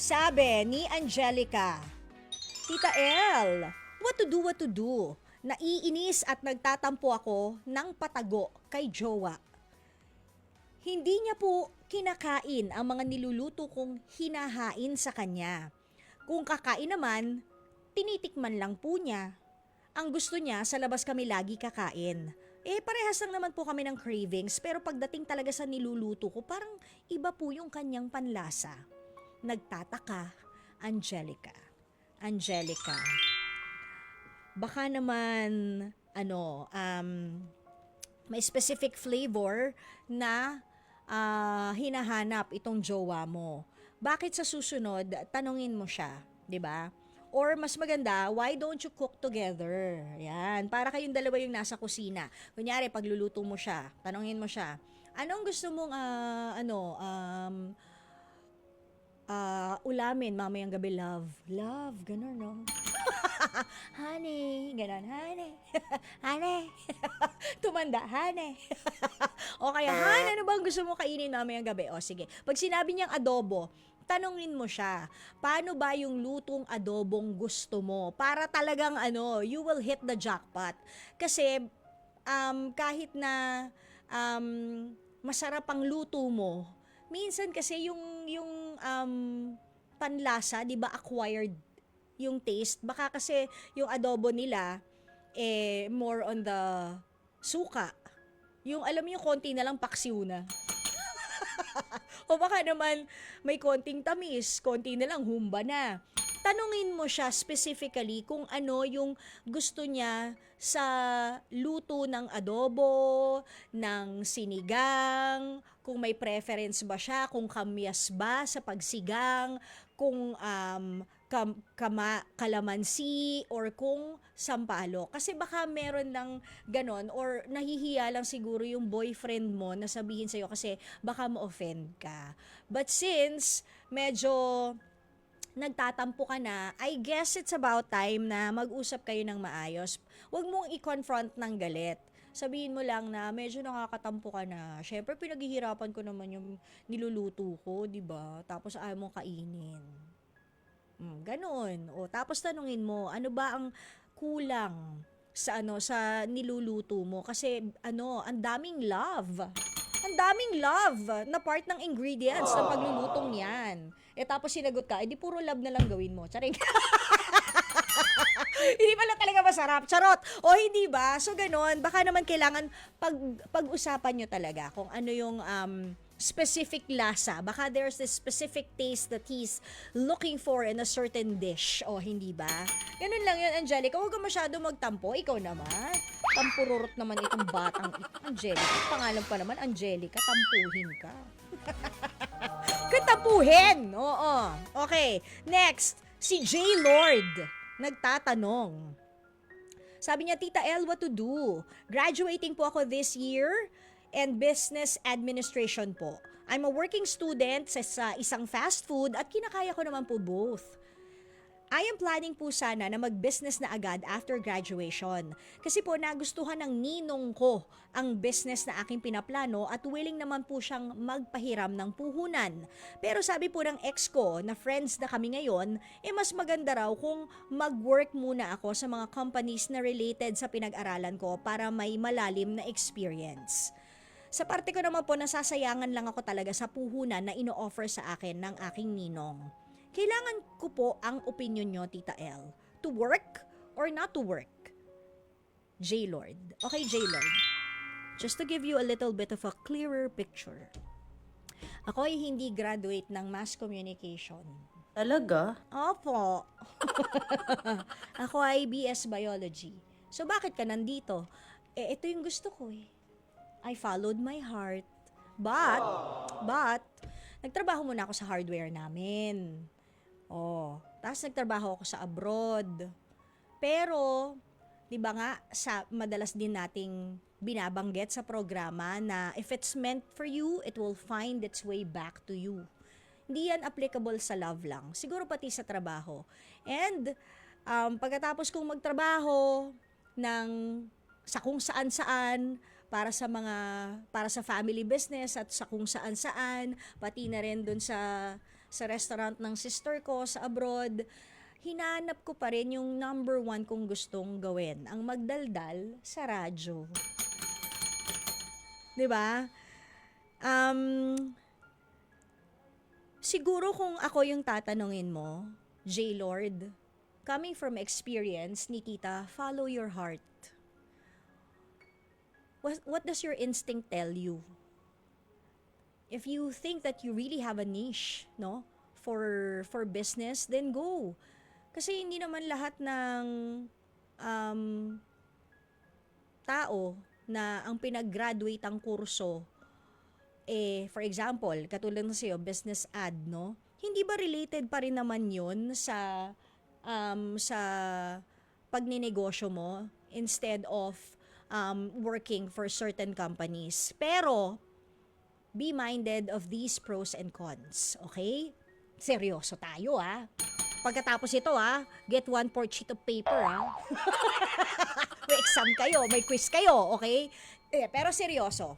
Sabi ni Angelica, Tita El, what to do? Naiinis at nagtatampo ako ng patago kay jowa. Hindi niya po kinakain ang mga niluluto kong hinahain sa kanya. Kung kakain naman, tinitikman lang po niya. Ang gusto niya, sa labas kami lagi kakain. Parehas lang naman po kami ng cravings, pero pagdating talaga sa niluluto ko, parang iba po yung kanyang panlasa. Nagtataka, Angelica. Angelica, baka naman, may specific flavor na hinahanap itong jowa mo. Bakit sa susunod, tanungin mo siya, 'di ba? Or mas maganda, why don't you cook together? Yan, para kayong dalawa yung nasa kusina. Kunyari, pagluluto mo siya, tanungin mo siya, anong gusto mong, ulamin mamayang gabi, love? Love, ganun, no? Honey, ganon, honey. Honey. Tumanda, honey. O kaya, Han, ano bang gusto mo kainin mamayang gabi? O sige, pag sinabi niyang adobo, tanungin mo siya, paano ba yung lutong adobong gusto mo? Para talagang you will hit the jackpot. Kasi kahit na masarap ang luto mo, minsan kasi yung panlasa, 'di ba, acquired yung taste. Baka kasi yung adobo nila more on the suka. Yung alam mo yung konti na lang paksiw na. O baka naman may konting tamis, konti na lang humba na. Tanungin mo siya specifically kung ano yung gusto niya sa luto ng adobo, ng sinigang, kung may preference ba siya, kung kamyas ba sa pagsigang, kung kalamansi, or kung sampalo. Kasi baka meron ng ganon, or nahihiya lang siguro yung boyfriend mo na sabihin sa'yo kasi baka ma-offend ka. But since medyo nagtatampo ka na, I guess it's about time na mag-usap kayo ng maayos. Huwag mong i-confront ng galit. Sabihin mo lang na medyo nakakatampo ka na. Syempre, pinaghihirapan ko naman yung niluluto ko, di ba? Tapos ayaw mong kainin. Ganon. O, tapos tanungin mo, ano ba ang kulang sa niluluto mo? Kasi ang daming love. Ang daming love na part ng ingredients ng paglulutong yan. Tapos sinagot ka, di puro love na lang gawin mo. Charing. Hindi pala talaga masarap. Charot. O hindi ba? So ganon, baka naman kailangan pag-usapan nyo talaga kung ano yung specific lasa. Baka there's this specific taste that he's looking for in a certain dish. O hindi ba? Ganun lang yun, Angelica. Huwag ka masyado magtampo. Ikaw naman. Tampururot naman itong batang ito. Angelica. Pangalan pa naman, Angelica. Tampuhin ka. Katapuhin! Oo. Okay. Next, si J. Lord. Nagtatanong. Sabi niya, Tita El, what to do? Graduating po ako this year and business administration po. I'm a working student sa isang fast food at kinakaya ko naman po both. I am planning po sana na mag-business na agad after graduation. Kasi po nagustuhan ng ninong ko ang business na aking pinaplano at willing naman po siyang magpahiram ng puhunan. Pero sabi po ng ex ko na friends na kami ngayon, mas maganda raw kung mag-work muna ako sa mga companies na related sa pinag-aralan ko para may malalim na experience. Sa parte ko naman po, nasasayangan lang ako talaga sa puhunan na ino-offer sa akin ng aking ninong. Kailangan ko po ang opinion nyo, Tita El. To work or not to work? J. Lord. Okay, J. Lord. Just to give you a little bit of a clearer picture. Ako ay hindi graduate ng mass communication. Talaga? Opo. Ako ay BS Biology. So bakit ka nandito? Ito yung gusto ko eh. I followed my heart. But, nagtrabaho muna ako sa hardware namin. Tapos nagtrabaho ako sa abroad. Pero, di ba nga, madalas din nating binabanggit sa programa na if it's meant for you, it will find its way back to you. Hindi yan applicable sa love lang. Siguro pati sa trabaho. And, pagkatapos kong magtrabaho sa kung saan-saan, para sa family business at sa kung saan-saan, pati na rin dun sa sa restaurant ng sister ko sa abroad, hinanap ko pa rin yung number 1 kong gustong gawin, ang magdaldal sa radyo. 'Di ba? Siguro kung ako yung tatanungin mo, J. Lord, coming from experience ni Tita, follow your heart. What does your instinct tell you? If you think that you really have a niche, no, for business, then go. Kasi hindi naman lahat ng tao na ang pinag-graduate ang kurso, for example, katulad ng sa'yo, business ad, no? Hindi ba related pa rin naman yun sa pagninegosyo mo instead of working for certain companies? Pero, be minded of these pros and cons, okay? Seryoso tayo, Pagkatapos ito, get 1/4 sheet of paper, May exam kayo, may quiz kayo, okay? Pero seryoso.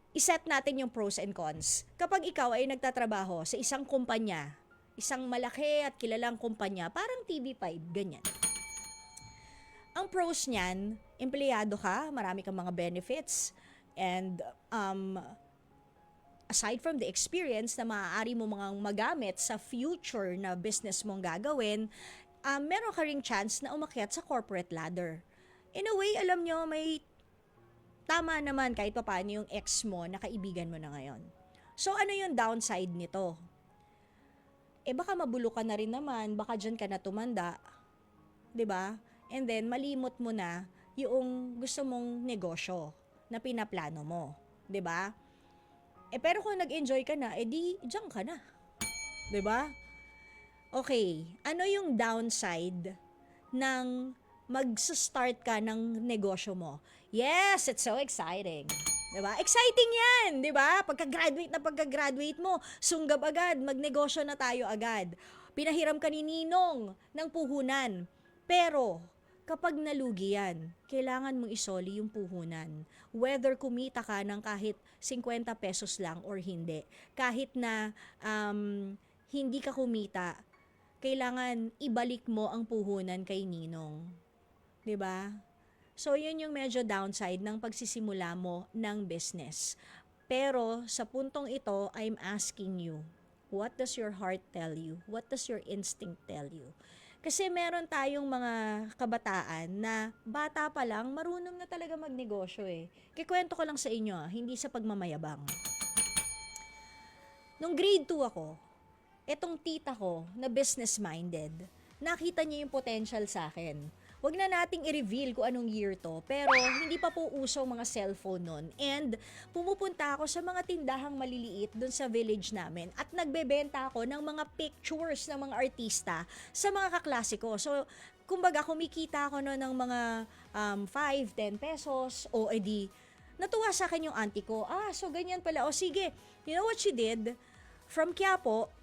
Iset natin yung pros and cons. Kapag ikaw ay nagtatrabaho sa isang kumpanya, isang malaki at kilalang kumpanya, parang TV5, ganyan. Ang pros niyan, empleyado ka, marami kang mga benefits, and aside from the experience na maaari mo mga magamit sa future na business mong gagawin, meron ka ring chance na umakyat sa corporate ladder. In a way, alam nyo, may tama naman kahit pa paano yung ex mo na kaibigan mo na ngayon. So, ano yung downside nito? Baka mabulo ka na rin naman, baka dyan ka na tumanda, 'di ba? And then, malimot mo na yung gusto mong negosyo na pinaplano mo, 'di ba? Pero kung nag-enjoy ka na, di diyan ka na. 'Di ba? Okay, ano yung downside ng mag-start ka ng negosyo mo? Yes, it's so exciting. 'Di ba? Exciting 'yan, 'di ba? Pagka-graduate mo, sunggab agad, magnegosyo na tayo agad. Pinahiram ka ni Ninong ng puhunan. Pero kapag nalugi yan, kailangan mong isoli yung puhunan. Whether kumita ka ng kahit 50 pesos lang or hindi. Kahit na hindi ka kumita, kailangan ibalik mo ang puhunan kay Ninong. 'Di ba? So, yun yung medyo downside ng pagsisimula mo ng business. Pero, sa puntong ito, I'm asking you, what does your heart tell you? What does your instinct tell you? Kasi meron tayong mga kabataan na bata pa lang, marunong na talaga magnegosyo Kikwento ko lang sa inyo, hindi sa pagmamayabang. Nung grade 2 ako, etong tita ko na business-minded, nakita niya yung potential sa akin. Wag na nating i-reveal kung anong year to, pero hindi pa po uso mga cellphone nun. And pumupunta ako sa mga tindahang maliliit dun sa village namin at nagbebenta ako ng mga pictures ng mga artista sa mga kaklase ko. So, kumbaga, kumikita ako no ng mga 5, 10 pesos o edi, natuwa sa akin yung auntie ko. So ganyan pala. O sige, you know what she did? From Quiapo,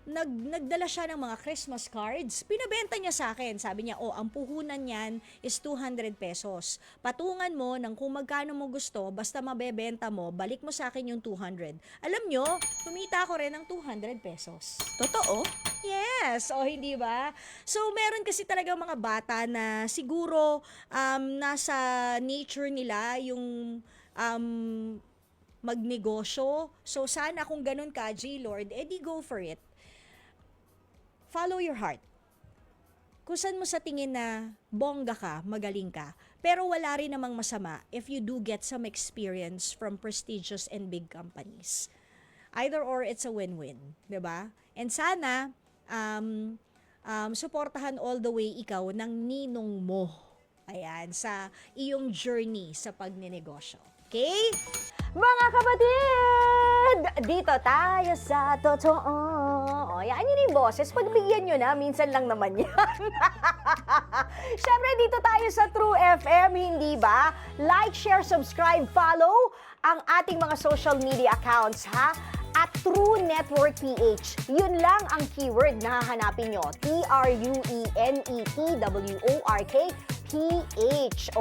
nagdala siya ng mga Christmas cards. Pinabenta niya sa akin. Sabi niya, ang puhunan niyan is 200 pesos. Patungan mo ng kung magkano mo gusto, basta mabebenta mo, balik mo sa akin yung 200. Alam nyo, kumita ako rin ng 200 pesos. Totoo? Yes. Hindi ba? So, meron kasi talaga mga bata na siguro nasa nature nila yung magnegosyo. So, sana kung ganun ka, J. Lord, di go for it. Follow your heart. Kung saan mo sa tingin na bongga ka, magaling ka, pero wala rin namang masama if you do get some experience from prestigious and big companies. Either or, it's a win-win. 'Di ba? And sana, suportahan all the way ikaw ng ninong mo. Ayan, sa iyong journey sa pagninegosyo. Okay? Mga kapatid! Dito tayo sa totoo. Yan yun yung boses. Pagbigyan nyo na, minsan lang naman yan. Siyempre, dito tayo sa True FM, hindi ba? Like, share, subscribe, follow ang ating mga social media accounts, ha? At True Network PH. Yun lang ang keyword na hahanapin nyo. TrueNetwork PH.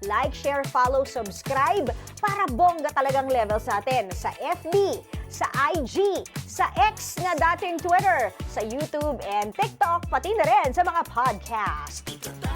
Like, share, follow, subscribe para bongga talagang level sa atin sa FB, sa IG, sa X na dating Twitter, sa YouTube and TikTok, pati na rin sa mga podcast.